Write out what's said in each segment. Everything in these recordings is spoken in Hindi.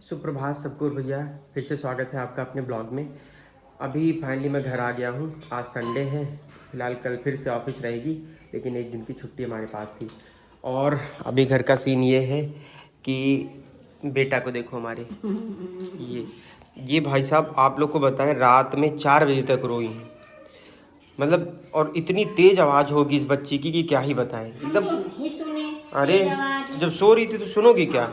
सुप्रभात सबको भैया, फिर से स्वागत है आपका अपने ब्लॉग में। अभी फाइनली मैं घर आ गया हूँ। आज संडे है, फिलहाल कल फिर से ऑफिस रहेगी, लेकिन एक दिन की छुट्टी हमारे पास थी। और अभी घर का सीन ये है कि बेटा को देखो हमारे, ये भाई साहब आप लोग को बताएं, रात में 4 बजे तक रोई है। मतलब और इतनी तेज आवाज़ होगी इस बच्ची की कि क्या ही बताएं एकदम। अरे जब सो रही थी तो सुनोगी क्या?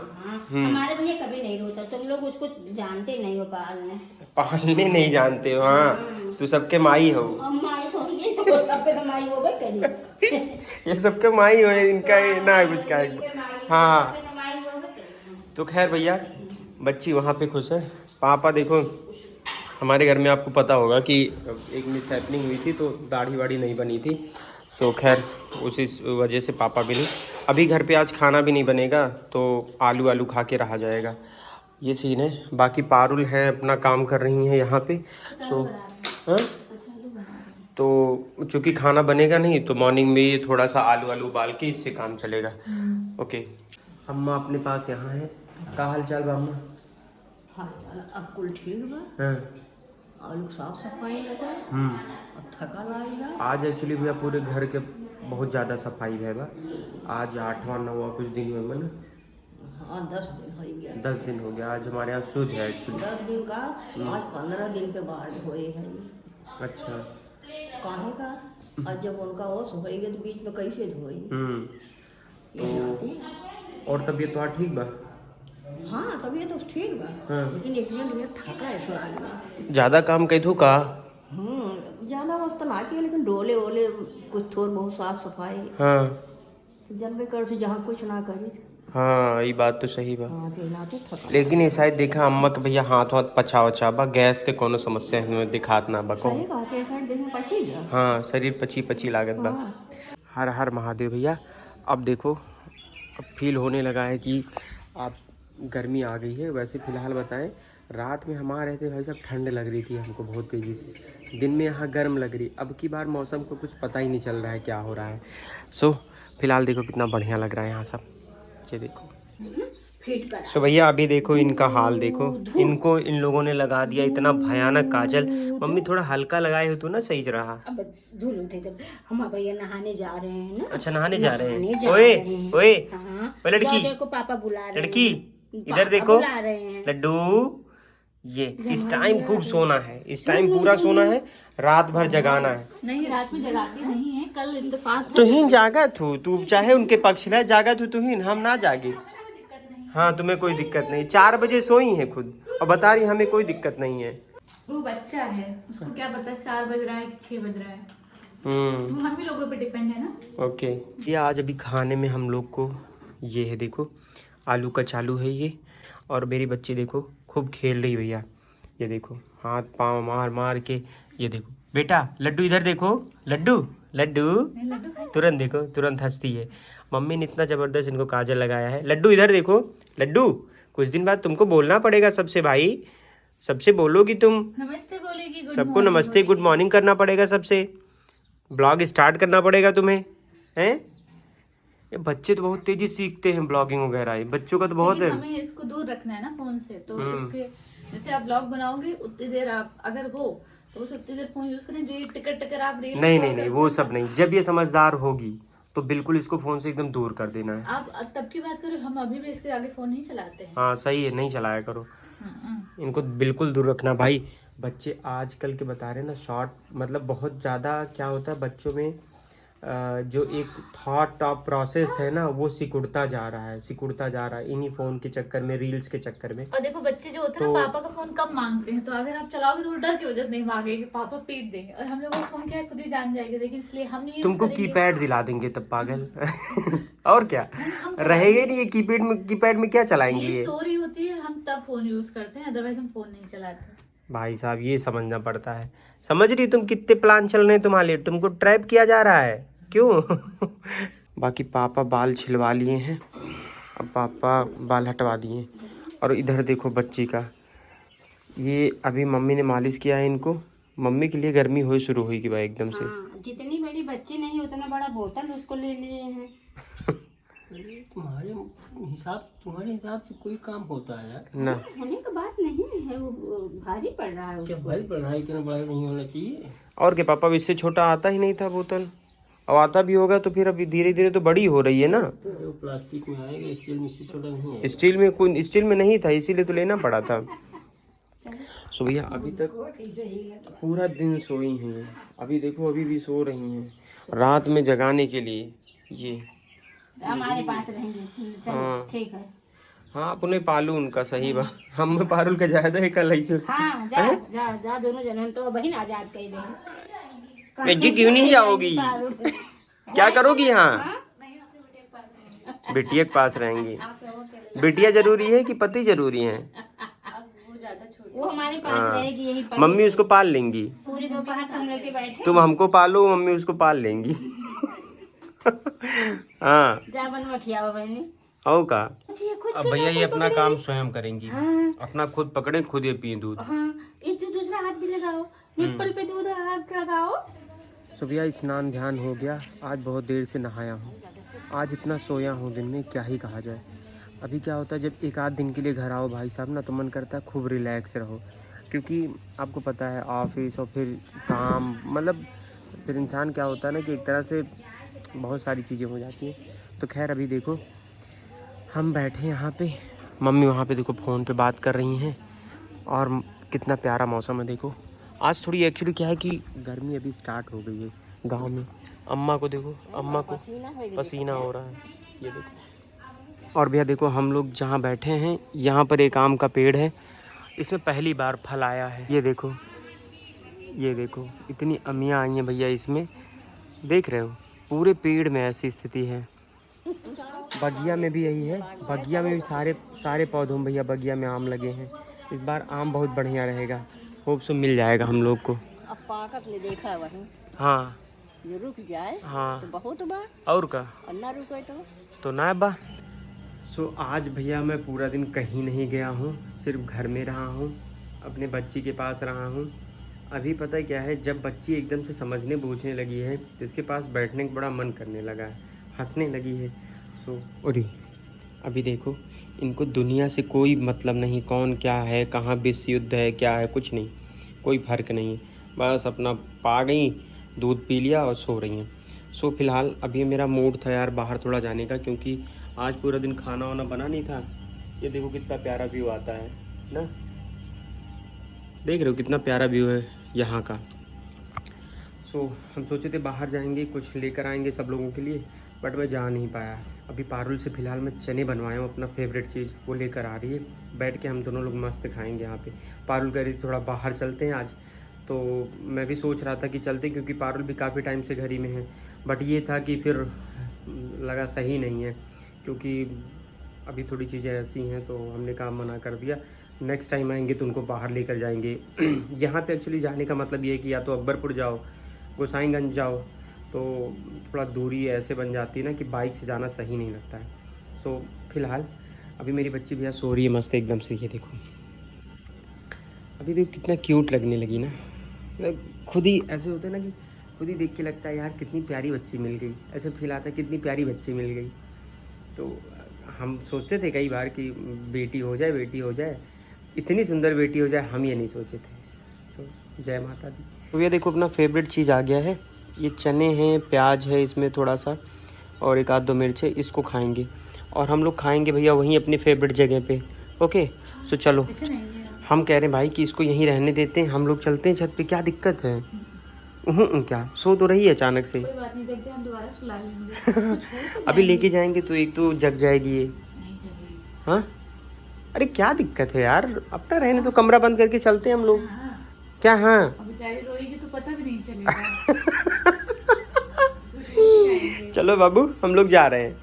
हमारे भैया कभी नहीं रोता, तुम लोग उसको जानते नहीं हो पालने नहीं जानते हो। हाँ तू सबके माई हो। माई हो ये तो सबके तो माई हो भाई करी। ये सबके माई हो, इनका ना कुछ का। हाँ तो खैर भैया, बच्ची वहाँ पे खुश है। पापा देखो, हमारे घर में आपको पता होगा कि एक मिसहैपनिंग हुई थी तो दाढ़ी वाड़ी नहीं बनी थी। सो खैर उसी वजह से पापा भी नहीं। अभी घर पे आज खाना भी नहीं बनेगा तो आलू आलू खा के रहा जाएगा, ये सीन है। बाकी पारुल हैं अपना काम कर रही हैं यहाँ पे। सो हाँ, तो चूँकि खाना बनेगा नहीं तो मॉर्निंग में ये थोड़ा सा आलू आलू उबाल के इससे काम चलेगा। ओके, अम्मा अपने पास यहाँ है। का हाल चाल बा अम्मा? हाल चाल अब कुल ठीक बा। हाँ आलू साफ सफाई लगा अब थका लाएगा। आज एक्चुअली भैया पूरे घर के बहुत ज़्यादा सफाई है बा। आज 8वां 9वां कुछ दिन में मन। हाँ 10 दिन हो गया। 10 दिन हो गया। आज हमारे यहाँ शुद्ध है एक्चुअली। 10 दिन का आज 15 दिन के बाद हुए हैं। अच्छा काहे का? आज जब उनका ओस होएगी तो बीच में कैसे धोई? तो और तबीयत तो ठीक बा? हाँ तबीयत तो ठीक बा। हाँ। लेकिन इसमें थका है सो आदमी। ज़्यादा काम कही थू का? जाना वास्ता ना किया, लेकिन डोले ओले कुछ थोड़ा बहुत साफ सफाई। हाँ जनबे कर से जहाँ कुछ ना करी। हाँ ये बात तो सही बा। हाँ तो ना तो थका। लेकिन ये शायद देखा अम्मा के भैया हाथ वाथ पछा वछा बा, गैस के कोनो समस्या है दिखात ना बा को। सही बात है, इतना दिन में पची गया। हाँ शरीर पची पची लागत बा। हर हर महादेव भैया। अब देखो, अब फील होने लगा है कि आप गर्मी आ गई है। वैसे फ़िलहाल बताएं, रात में हमारे रहते भाई साहब ठंड लग रही थी हमको बहुत तेज़ी से, दिन में यहाँ गर्म लग रही। अब की बार मौसम को कुछ पता ही नहीं चल रहा है क्या हो रहा है। सो फिलहाल देखो कितना बढ़िया लग रहा है यहाँ सब, ये देखो। सो भैया अभी देखो इनका हाल देखो, इनको इन लोगों ने लगा दिया इतना भयानक काजल। मम्मी थोड़ा हल्का लगाए हो तो ना सही रहा। अब धूल उठे जब हम भैया नहाने जा रहे हैं ना। अच्छा नहाने जा रहे हैं। ओए ओए हाँ ओए लड़की, देखो पापा बुला रहे हैं। लड़की इधर देखो, बुला रहे हैं लड्डू। ये इस टाइम खूब सोना है, इस टाइम पूरा सोना है, रात भर जगाना है। नहीं रात में जगाती नहीं है, कल इत्तेफाक तू ही जागा तू चाहे उनके पक्ष में जागा तू ही, हम ना जागे। हाँ तुम्हें कोई दिक्कत नहीं, 4 बजे सोई है खुद और बता रही हमें कोई दिक्कत नहीं है। वो बच्चा है, उसको क्या पता 4 बज रहा है कि 6 बज रहा है। वो हम ही लोगों पे डिपेंड है ना। ओके, ये आज अभी खाने में हम लोग को ये है देखो, आलू का चालू है ये। और मेरी बच्ची देखो खूब खेल रही भैया, ये देखो हाथ पाँव मार मार के। ये देखो बेटा लड्डू इधर देखो, लड्डू लड्डू तुरंत देखो, तुरंत हंसती है। मम्मी ने इतना ज़बरदस्त इनको काजल लगाया है। लड्डू इधर देखो, लड्डू कुछ दिन बाद तुमको बोलना पड़ेगा सबसे भाई, सबसे बोलोगी तुम, नमस्ते बोलेगी, सबको नमस्ते गुड मॉर्निंग करना पड़ेगा, सबसे ब्लॉग स्टार्ट करना पड़ेगा तुम्हें, हैं? ये बच्चे तो बहुत तेजी सीखते हैं ब्लॉगिंग वगैरह, ये बच्चों का तो बहुत है। हमें इसको दूर रखना है ना फोन से, तो इसके जैसे आप ब्लॉग बनाओगे उतनी देर आप अगर हो तो उस उतनी देर फोन यूज करें, जो ये टिकर टिकर आप रील नहीं वो सब नहीं। जब ये समझदार होगी तो बिल्कुल इसको फोन से एकदम दूर कर देना है। आप तब की बात करो, हम अभी भी इसके आगे फोन नहीं चलाते हैं। हाँ सही है, नहीं चलाया करो, इनको बिल्कुल दूर रखना भाई। बच्चे आजकल के बता रहे हैं ना, शॉर्ट मतलब बहुत ज़्यादा क्या होता है बच्चों में, जो एक थॉट ऑफ प्रोसेस है ना वो सिकुड़ता जा रहा है इन्हीं फ़ोन के चक्कर में, रील्स के चक्कर में। और देखो बच्चे जो होते हैं ना, पापा का फोन कम मांगते हैं, तो अगर आप चलाओगे तो वो डर की वजह से नहीं मांगेंगे, पापा पीट देंगे। और हम लोग का फोन क्या है खुद ही जान जाएंगे, लेकिन इसलिए हम नहीं तुमको कीपैड दिला देंगे तब पागल। और क्या रहेगा नहीं, ये कीपैड में क्या चलाएंगे ये? सो रही होती है हम तब फोन यूज करते हैं, अदरवाइज हम फोन नहीं चलाते। भाई साहब ये समझना पड़ता है। समझ रही तुम कितने प्लान चल रहे हैं तुम्हारे लिए, तुमको ट्रैप किया जा रहा है क्यों? बाकी पापा बाल छिलवा लिए हैं, अब पापा बाल हटवा दिए। और इधर देखो बच्ची का, ये अभी मम्मी ने मालिश किया है इनको। मम्मी के लिए गर्मी हो शुरू हुई कि भाई एकदम से। जितनी बड़ी बच्ची नहीं उतना बड़ा बोतल उसको ले लिए हैं। तुम्हारे हिसाब से कोई काम होता है यार? ना होने की बात नहीं है, वो भारी पड़ रहा है क्या उसको। भाई पढ़ाई इतना बड़ा नहीं होना चाहिए? और क्या पापा, इससे छोटा आता ही नहीं था बोतल, अब आता भी होगा तो फिर अभी धीरे धीरे तो बड़ी हो रही है ना। वो प्लास्टिक में आएगा, स्टील में इससे छोटा नहीं है। स्टील में नहीं था, इसीलिए तो लेना पड़ा था। सो भैया अभी तक पूरा दिन सोई हैं, अभी देखो अभी भी सो रही हैं, रात में जगाने के लिए ये। हमारे पास रहेंगे, चलो ठीक है। हाँ अपने पालू उनका सही बा, हम पारुल का ज्यादा है कल ही। हाँ जा जा जा, दोनों जन हम तो बहन आजाद कह देंगे। जी क्यों नहीं जाओगी, क्या करोगी यहाँ? बिटिया के पास रहेंगी। बिटिया जरूरी है कि पति जरूरी है? वो हमारे पास रहेगी, यही पर मम्मी उसको पाल लेंगी, पूरी दोपहर तुम लेके बैठे। तुम हमको पालो, मम्मी उसको पाल लेंगी। हाँ जा बनवा खियाओ बहनी। हो का। कुछ अब भैया ये अपना काम स्वयं करेंगी, हाँ। अपना खुद पकड़े खुद ये पिए दूध। हाँ, इस जो दूसरा हाथ भी लगाओ, निप्पल पे दूध हाथ लगाओ। सो भैया स्नान ध्यान हो गया, आज बहुत देर से नहाया हूँ, आज इतना सोया हूँ दिन में क्या ही कहा जाए। अभी क्या होता है जब एक आध दिन के लिए घर आओ भाई साहब ना, तो मन करता है खूब रिलैक्स रहो, क्योंकि आपको पता है ऑफिस और फिर काम, मतलब फिर इंसान क्या होता है ना कि एक तरह से बहुत सारी चीज़ें हो जाती हैं। तो खैर अभी देखो हम बैठे हैं यहाँ पे, मम्मी वहाँ पे देखो फ़ोन पे बात कर रही हैं, और कितना प्यारा मौसम है देखो। आज थोड़ी एक्चुअली क्या है कि गर्मी अभी स्टार्ट हो गई है गांव में। अम्मा को देखो, अम्मा को पसीना हो रहा है, ये देखो। और भैया देखो हम लोग जहाँ बैठे हैं यहाँ पर एक आम का पेड़ है, इसमें पहली बार फल आया है। ये देखो, ये देखो इतनी अमियाँ आई हैं भैया इसमें, देख रहे हो पूरे पेड़ में ऐसी स्थिति है। बगिया में भी यही है, बगिया में भी सारे पौधों में भैया बगिया में आम लगे हैं। इस बार आम बहुत बढ़िया रहेगा, होप सो मिल जाएगा हम लोग को। अब पाकत ले देखा वही, हाँ जो रुक जाए हाँ तो बहुत बा, और का और ना रुके तो ना बा। सो आज भैया मैं पूरा दिन कहीं नहीं गया हूँ, सिर्फ घर में रहा हूँ, अपने बच्ची के पास रहा हूँ। अभी पता है क्या है, जब बच्ची एकदम से समझने बूझने लगी है तो इसके पास बैठने का बड़ा मन करने लगा है, हंसने लगी है। सो अरे अभी देखो इनको दुनिया से कोई मतलब नहीं, कौन क्या है, कहाँ विश्व युद्ध है, क्या है, कुछ नहीं, कोई फ़र्क नहीं है, बस अपना पा गई, दूध पी लिया और सो रही हैं। सो फिलहाल अभी मेरा मूड था यार बाहर थोड़ा जाने का, क्योंकि आज पूरा दिन खाना वाना बना नहीं था। ये देखो कितना प्यारा व्यू आता है ना, देख रहे हो कितना प्यारा व्यू है यहाँ का। सो हम सोचे थे बाहर जाएंगे, कुछ लेकर आएंगे सब लोगों के लिए, बट मैं जा नहीं पाया। अभी पारुल से फ़िलहाल मैं चने बनवाया हूँ, अपना फेवरेट चीज़ वो लेकर आ रही है, बैठ के हम दोनों लोग मस्त खाएंगे यहाँ पे। पारुल कह रही थी थोड़ा बाहर चलते हैं आज, तो मैं भी सोच रहा था कि चलते, क्योंकि पारुल भी काफ़ी टाइम से घर ही में है। बट ये था कि फिर लगा सही नहीं है, क्योंकि अभी थोड़ी चीज़ें ऐसी हैं, तो हमने काम मना कर दिया। नेक्स्ट टाइम आएंगे तो उनको बाहर लेकर जाएंगे। यहाँ पे एक्चुअली जाने का मतलब ये है कि या तो अकबरपुर जाओ, गोसाईगंज जाओ, तो थोड़ा दूरी ऐसे बन जाती है ना कि बाइक से जाना सही नहीं लगता है। सो फिलहाल अभी मेरी बच्ची भैया सो रही है मस्त एकदम से, ये देखो अभी देखो कितना क्यूट लगने लगी ना, मतलब खुद ही ऐसे होता है ना कि खुद ही देख के लगता है यार कितनी प्यारी बच्ची मिल गई, ऐसे फील आता है कितनी प्यारी बच्ची मिल गई। तो हम सोचते थे कई बार कि बेटी हो जाए, बेटी हो जाए, इतनी सुंदर बेटी हो जाए, हम ये नहीं सोचे थे। सो जय माता दी। तो ये देखो अपना फेवरेट चीज़ आ गया है, ये चने हैं, प्याज है इसमें थोड़ा सा, और एक आध दो मिर्च है, इसको खाएंगे। और हम लोग खाएंगे भैया वहीं अपनी फेवरेट जगह पे। ओके सो चलो, हम कह रहे हैं भाई कि इसको यहीं रहने देते हैं, हम लोग चलते हैं छत पे, क्या दिक्कत है? क्या सो तो रही है अचानक से। कोई बात नहीं, जग जाए हम दोबारा सुला लेंगे। अभी लेके जाएंगे तो एक तो जग जाएगी ये। हाँ अरे क्या दिक्कत है यार, अपना रहने तो, कमरा बंद करके चलते हैं हम लोग। क्या? हाँ अब बेचारी रोएगी तो पता भी नहीं चलेगा। चलो बाबू हम लोग जा रहे हैं,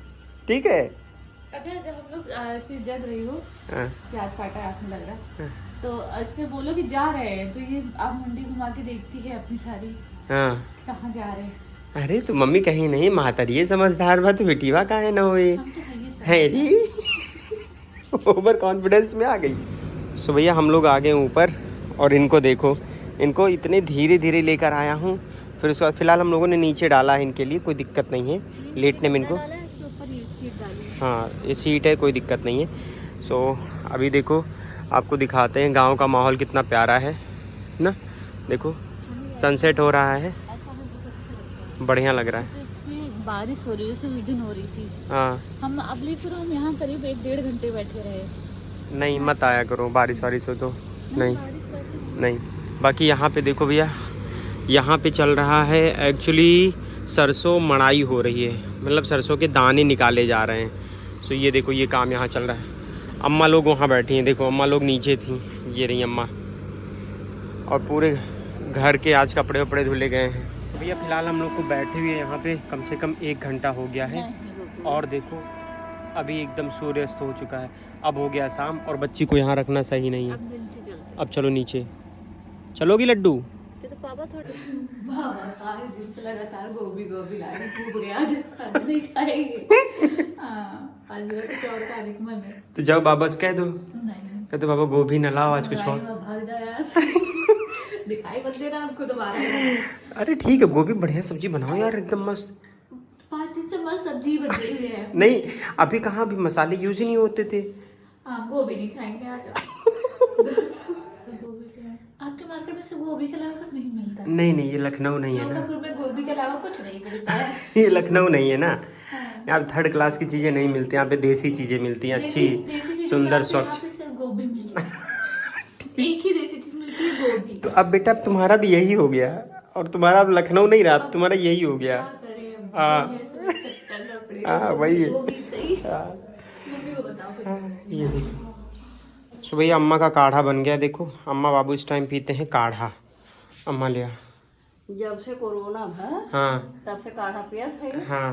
ठीक है। अच्छा जब हम लोग ऐसे जग रही हो, हाँ प्याज काटा आँख में लग रहा, तो इसमें बोलो कि जा रहे हैं, तो ये आप मुंडी घुमा के देखती है अपनी सारी, हाँ। कहाँ जा रहे हैं। अरे तो मम्मी कहीं नहीं, मातारी है समझदार बा, तो बेटीवा कहाँ है ना हुए हम तो है ये सब। है री। ओवर कॉन्फिडेंस में आ गई। सो भैया हम लोग आ गए ऊपर, और इनको देखो, इनको इतने धीरे धीरे लेकर आया हूँ। फिर उसके बाद फिलहाल हम लोगों ने नीचे डाला है इनके लिए, कोई दिक्कत नहीं है लेटने में इनको। हाँ ये सीट है, कोई दिक्कत नहीं है। सो अभी देखो आपको दिखाते हैं गांव का माहौल कितना प्यारा है ना। देखो सनसेट हो रहा है, बढ़िया लग रहा है। इसमें बारिश हो रही है, जैसे उस दिन हो रही थी। हाँ हम अगली फिर हम यहाँ करीब 1-1.5 घंटे बैठे रहे। नहीं मत आया करो, बारिश वारिश हो तो नहीं नहीं। बाकी यहाँ पे देखो भैया, यहाँ पे चल रहा है एक्चुअली सरसों मड़ाई हो रही है, मतलब सरसों के दाने निकाले जा रहे हैं। सो ये देखो ये काम यहाँ चल रहा है। अम्मा लोग वहाँ बैठी हैं, देखो अम्मा लोग नीचे थी, ये रही अम्मा। और पूरे घर के आज कपड़े वपड़े धुले गए हैं। तो भैया फ़िलहाल हम लोग को बैठे हुए यहाँ पे कम से कम 1 घंटा हो गया है। और देखो अभी एकदम सूर्यास्त हो चुका है, अब हो गया शाम। और बच्ची को यहाँ रखना सही नहीं है। अब चलो नीचे, चलोगी लड्डू? तो पापा थोड़े सारे दिन से लगातार गोभी गोभी ला रहे, भूख गया आज खाना नहीं खाएंगे। हाँ आज मेरा कुछ और खाने का मन है। तो जाओ बाबा से कह दो, नहीं कहते बाबा गोभी न लाओ आज कुछ और। भाग जाए आज। दिखाई मत देना आपको दोबारा। अरे ठीक है, गोभी बढ़िया सब्जी बनाओ यार, एकदम मस्त। 5 दिन से मस्त सब्जी बन रही है। नहीं अभी कहाँ, अभी मसाले यूज ही नहीं होते थे। हाँ गोभी नहीं खाएंगे आज। आपके मार्केट में से गोभी के अलावा कुछ नहीं मिलता? नहीं ये लखनऊ नहीं है ना। नौकापुर में गोभी के अलावा कुछ नहीं मिलता है। ये लखनऊ नहीं है ना, यहाँ पे 3rd क्लास की चीजें नहीं मिलती, यहाँ पे देसी चीजें मिलती हैं, अच्छी देसी सुंदर चीज़ स्वच्छ। यहाँ पे सिर्फ गोभी मिलती है। एक ही देसी चीज मिलती है, गोभी। तो अब बेटा तुम्हारा भी यही हो गया, और तुम्हारा अब लखनऊ नहीं रहा, तुम्हारा यही हो गया। क्या करें अब, हाँ। ये सब accept करना पड़ेगा। हाँ वही है। गोभी सही। मम्मी को बताओ फिर। ये देखो सो भैया अम्मा का काढ़ा बन गया। देखो अम्मा बाबू इस टाइम पीते हैं काढ़ा। अम्मा लिया। जब से कोरोना था हाँ तब से काढ़ा पिया था। हाँ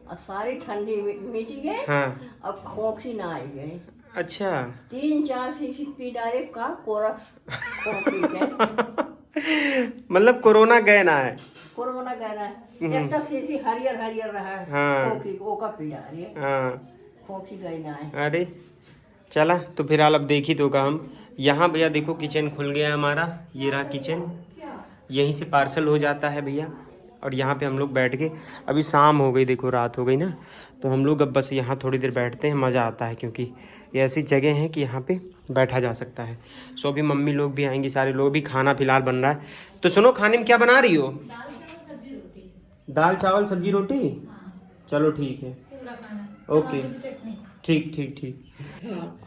और सारी ठंडी मिट गए। हाँ। अब खोखी ना आई गए। अच्छा 3-4 शीशी पी डाले का कोरस खोखी के। मतलब कोरोना गए ना है। कोरोना गया है, एक तो शीशी हरियर हरियर रहा है। हाँ। खोखी वो का पी डाले, हाँ खोखी गई ना है। अरे चला तो फिलहाल अब देखी तो का हम यहाँ भैया देखो किचन खुल गया हमारा। ये रहा किचन, यहीं से पार्सल हो जाता है भैया। और यहाँ पे हम लोग बैठ गए, अभी शाम हो गई, देखो रात हो गई ना, तो हम लोग अब बस यहाँ थोड़ी देर बैठते हैं। मज़ा आता है क्योंकि ये ऐसी जगह है कि यहाँ पे बैठा जा सकता है। सो अभी मम्मी लोग भी आएंगी, सारे लोग भी। खाना फिलहाल बन रहा है। तो सुनो खाने में क्या बना रही हो? दाल चावल सब्जी रोटी। चलो ठीक है, ओके ठीक ठीक ठीक।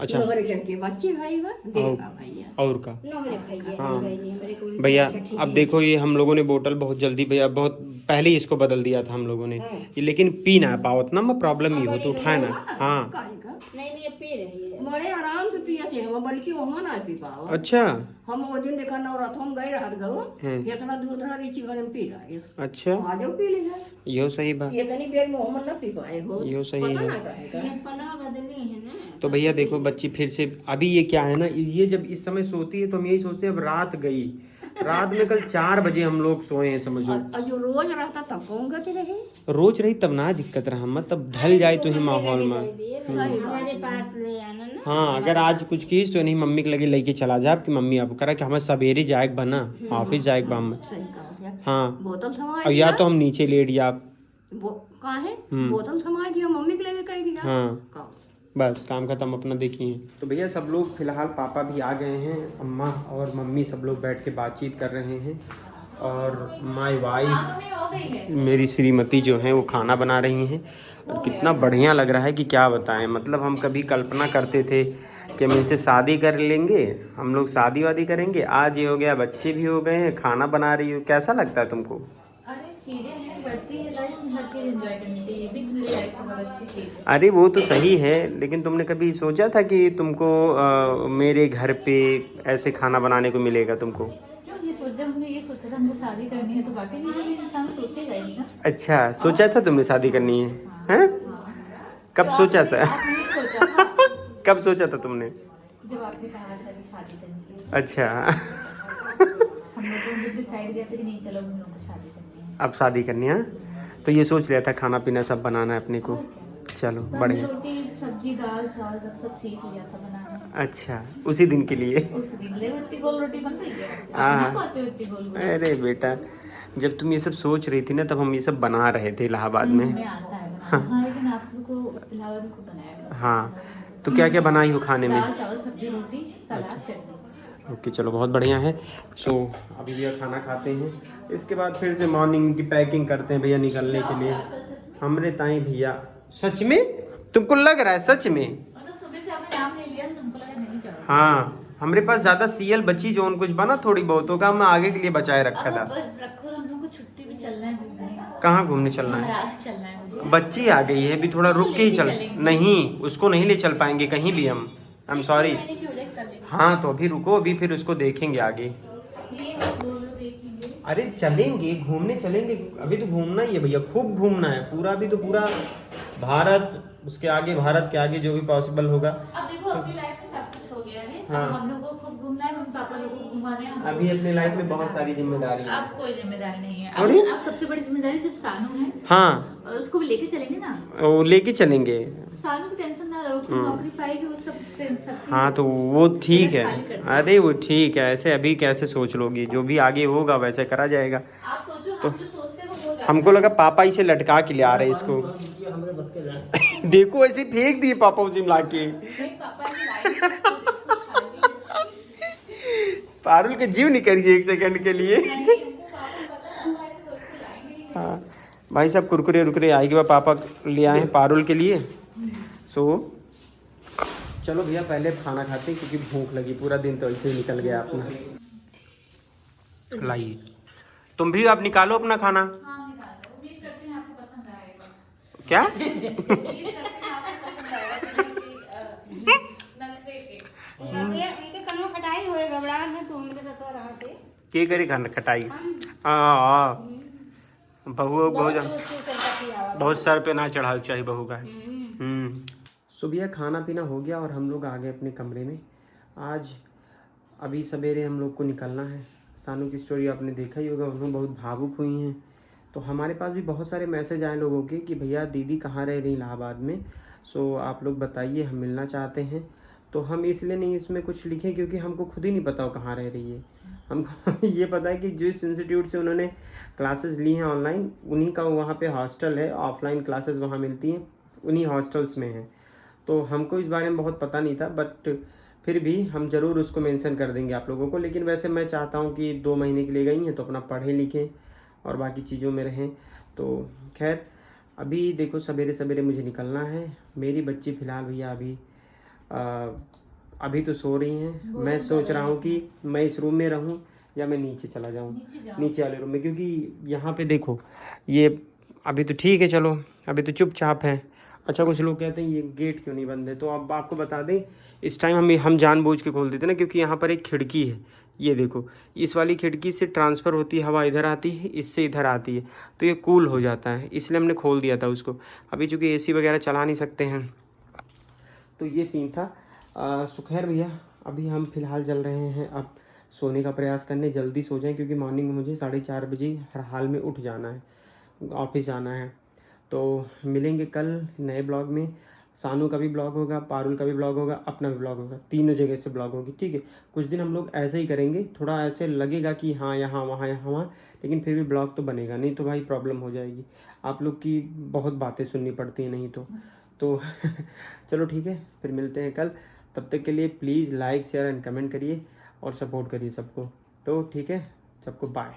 अच्छा नोहरे करके बच्चे भाई बा देखा भैया और का नोहरे खाइए। हाँ। मेरे को भैया अब देखो ये हम लोगों ने बोतल बहुत जल्दी, भैया बहुत पहले ही इसको बदल दिया था हम लोगों ने ये, लेकिन पी ना पाओ ना, मैं प्रॉब्लम ही हो तो उठाए ना। हाँ नहीं पी रही है, बड़े आराम से पिया थे हम, बल्कि वहाँ ना पी पाओ। अच्छा हम वो दिन देखा नवरात्र हम गए रहत गो, इतना दूध रहा रीची भर में पी रहा। अच्छा आ जाओ पी ले जाए, यो सही बात, ये तनी देर में हम ना पी पाए हो। यो सही पता है। ना कहेगा पना बदली है ना। तो भैया देखो बच्ची फिर से, अभी ये क्या है ना, ये जब इस समय सोती है तो हम यही सोचते हैं अब रात गई, रात में कल 4 बजे हम लोग सोए हैं समझो। और जो रोज रहता तब कौन गति रहे, रोज रही तब ना दिक्कत रहा, मतलब ढल जाए तो ही माहौल में। हमारे पास ले आना ना। हाँ अगर आज कुछ कीज तो नहीं मम्मी के लगे लेके चला जा कि मम्मी अब करा कि हमें सवेरे जाए बना ऑफिस जाए बाम। सही कहा। हाँ बोतल थमा और या तो हम नीचे लेट जा। कहा है बोतल थमा दिया, मम्मी के लेके कह दिया। हाँ बस काम खत्म, अपना देखिए। तो भैया सब लोग फिलहाल, पापा भी आ गए हैं, अम्मा और मम्मी सब लोग बैठ के बातचीत कर रहे हैं। और माय वाइफ मेरी श्रीमती जो है वो खाना बना रही हैं। और कितना बढ़िया लग रहा है कि क्या बताएं, मतलब हम कभी कल्पना करते थे कि हम इनसे शादी कर लेंगे, हम लोग शादी वादी करेंगे, आज ये हो गया, बच्चे भी हो गए हैं, खाना बना रही हो। कैसा लगता है तुमको? अरे चीजें हैं, बढ़ती है लाइफ में, हर चीज एंजॉय करनी चाहिए, ये भी लाइफ का बहुत अच्छी चीज है। अरे वो तो सही है, लेकिन तुमने कभी सोचा था कि तुमको मेरे घर पे ऐसे खाना बनाने को मिलेगा तुमको? क्यों ये सोचा, हमने ये सोचा था हमको शादी करनी है तो बाकी चीजें भी इंसान सोचेगा ही ना। अच्छा सोचा था तुमने शादी करनी है, हैं? कब तो सोचा था? आपने सोचा था कब सोचा था तुमने? जब आपने कहा था कि शादी करनी है। अच्छा हम लोगों ने डिसाइड किया था कि नहीं चलो हम लोगों को शादी करनी है। अब शादी करनी है, तो ये सोच लिया था खाना पीना सब बनाना है अपने को। चलो तो बढ़िया। रोटी सब्जी दाल चावल सब सीख लिया था बनाना। अच्छा उसी दिन के लिए? उस दिन ले इतनी गोल रोटी बन रही है, हाँ। आप नहीं पाते हो इतनी गोल रोटी। अरे बेटा जब तुम ये सब सोच रही थी ना तब हम ये सब बना रहे थे इलाहाबाद में। हमें आता है बनाना। हाँ लेकिन आप लोग को इलाहाबाद में को बनाया हाँ, तो क्या क्या बनाई हो खाने में? दाल चावल सब्जी रोटी सलाद चटनी। ओके चलो बहुत बढ़िया है। सो अभी भैया खाना खाते हैं, इसके बाद फिर से मॉर्निंग की पैकिंग करते हैं भैया निकलने के लिए। हमरे ताई भैया सच में तुमको लग रहा है सच में? मतलब सुबह से आपने नाम ले लिया तो तुमको लगा नहीं चलो। हाँ हमारे पास ज्यादा सीएल बची जो कुछ बना थोड़ी बहुत होगा, हम आगे के लिए बचाए रखा था। अब रखो, हम लोग को छुट्टी भी चलना है घूमने। कहाँ घूमने चलना है? महाराष्ट्र चलना है मुझे। बच्ची आ गई है, अभी थोड़ा रुक के ही चल। चलेंगे। नहीं उसको नहीं ले चल पाएंगे कहीं भी हम। I am sorry. मैंने क्यों ले कर लेंगे। हाँ तो अभी रुको, अभी फिर उसको देखेंगे आगे। ये लोग दो लोग देखेंगे। अरे चलेंगे घूमने चलेंगे, अभी तो घूमना ही है भैया, खूब घूमना है पूरा। अभी तो पूरा भारत, उसके आगे भारत के आगे जो भी पॉसिबल होगा। अब देखो अपनी लाइफ में सब कुछ हो गया है। हाँ। अब हम लोगों को खूब घूमना है, मम्मी पापा लोगों को घुमाने हैं। अभी अपनी लाइफ में बहुत सारी जिम्मेदारी है। अब कोई जिम्मेदारी नहीं है। अरे? अब सबसे बड़ी जिम्मेदारी सिर्फ सानू है। हाँ और उसको भी लेके चलेंगे ना। वो लेके चलेंगे। सानू की टेंशन ना लो, उसको नौकरी पाएगी वो सब टेंशन। हाँ तो वो ठीक है। खाली कर दो। अरे वो ठीक है, ऐसे अभी कैसे सोच लोगी, जो भी आगे होगा वैसे करा जाएगा। आप सोचो, हम जो सोचते हैं वो हो जाता है। हमको लगा पापा इसे लटका के ले आ रहे हैं इसको। हमारे बस के जाए। देखो ऐसे फेंक दिए पापा उसे ला के। भाई पापा की लाइफ में तो देखो खाली पारुल के जीव नहीं करिए एक सेकंड के लिए। नहीं, उनको पापा पता है तो उसको लाएंगे ही। हाँ भाई साहब कुरकुरे उरकुरे आएगी वह पापा ले आए हैं पारुल के लिए। सो चलो भैया पहले खाना खाते हैं क्योंकि भूख लगी, पूरा दिन तो ऐसे ही निकल गया अपना। लाइए तुम भी आप निकालो अपना खाना। हाँ निकालो, उम्मीद करते हैं आपको पसंद आएगा। क्या? उम्मीद करते हैं आपको पसंद आएगा। नखरे के। इनके कनो खटाई होए घबराहट है तो उनके साथ रहा थे के करे खाना खटाई? हाँ बहू बहुत सर पे ना चढ़ाओ चाहिए बहू का। सो भैया खाना पीना हो गया और हम लोग आ गए अपने कमरे में। आज अभी सवेरे हम लोग को निकलना है। सानू की स्टोरी आपने देखा ही होगा, उन्होंने बहुत भावुक हुई हैं। तो हमारे पास भी बहुत सारे मैसेज आए लोगों के कि भैया दीदी कहाँ रह रही इलाहाबाद में, सो आप लोग बताइए, हम मिलना चाहते हैं। तो हम इसलिए नहीं इसमें कुछ लिखे क्योंकि हमको खुद ही नहीं पता वो कहाँ रह रही है। हमको ये पता है कि जिस इंस्टीट्यूट से उन्होंने क्लासेस ली हैं ऑनलाइन, उन्हीं का वहाँ पे हॉस्टल है, ऑफलाइन क्लासेस वहाँ मिलती हैं, उन्हीं हॉस्टल्स में हैं। तो हमको इस बारे में बहुत पता नहीं था, बट फिर भी हम ज़रूर उसको मेंशन कर देंगे आप लोगों को। लेकिन वैसे मैं चाहता हूँ कि 2 महीने के लिए गई हैं तो अपना पढ़ें लिखें और बाकी चीज़ों में रहें। तो खैर अभी देखो सवेरे सवेरे मुझे निकलना है। मेरी बच्ची फ़िलहाल भैया अभी तो सो रही हैं। मैं सोच रहा हूँ कि मैं इस रूम में रहूँ या मैं नीचे चला जाऊँ, नीचे वाले रूम में, क्योंकि यहाँ पे देखो ये अभी तो ठीक है, चलो अभी तो चुपचाप है। अच्छा कुछ लोग कहते हैं ये गेट क्यों नहीं बंद है, तो अब आपको बता दें इस टाइम हम जानबूझ के खोल देते ना, क्योंकि यहाँ पर एक खिड़की है। ये देखो इस वाली खिड़की से ट्रांसफ़र होती है, हवा इधर आती है, इससे इधर आती है, तो ये कूल हो जाता है, इसलिए हमने खोल दिया था उसको। अभी चूँकि एसी वगैरह चला नहीं सकते हैं, तो ये सीन था। सुखैर भैया अभी हम फ़िलहाल चल रहे हैं अब सोने का प्रयास करने, जल्दी सो जाएं क्योंकि मॉर्निंग में मुझे 4:30 बजे हर हाल में उठ जाना है, ऑफिस जाना है। तो मिलेंगे कल नए ब्लॉग में। सानू का भी ब्लॉग होगा, पारुल का भी ब्लॉग होगा, अपना भी ब्लॉग होगा, तीनों जगह से ब्लॉग होगी, ठीक है। कुछ दिन हम लोग ऐसे ही करेंगे, थोड़ा ऐसे लगेगा कि हाँ यहाँ वहाँ यहाँ वहाँ, लेकिन फिर भी ब्लॉग तो बनेगा, नहीं तो भाई प्रॉब्लम हो जाएगी। आप लोग की बहुत बातें सुननी पड़ती हैं नहीं तो चलो ठीक है, फिर मिलते हैं कल। तब तक के लिए please like share and comment करिए और सपोर्ट करिए सबको। तो ठीक है, सबको बाय।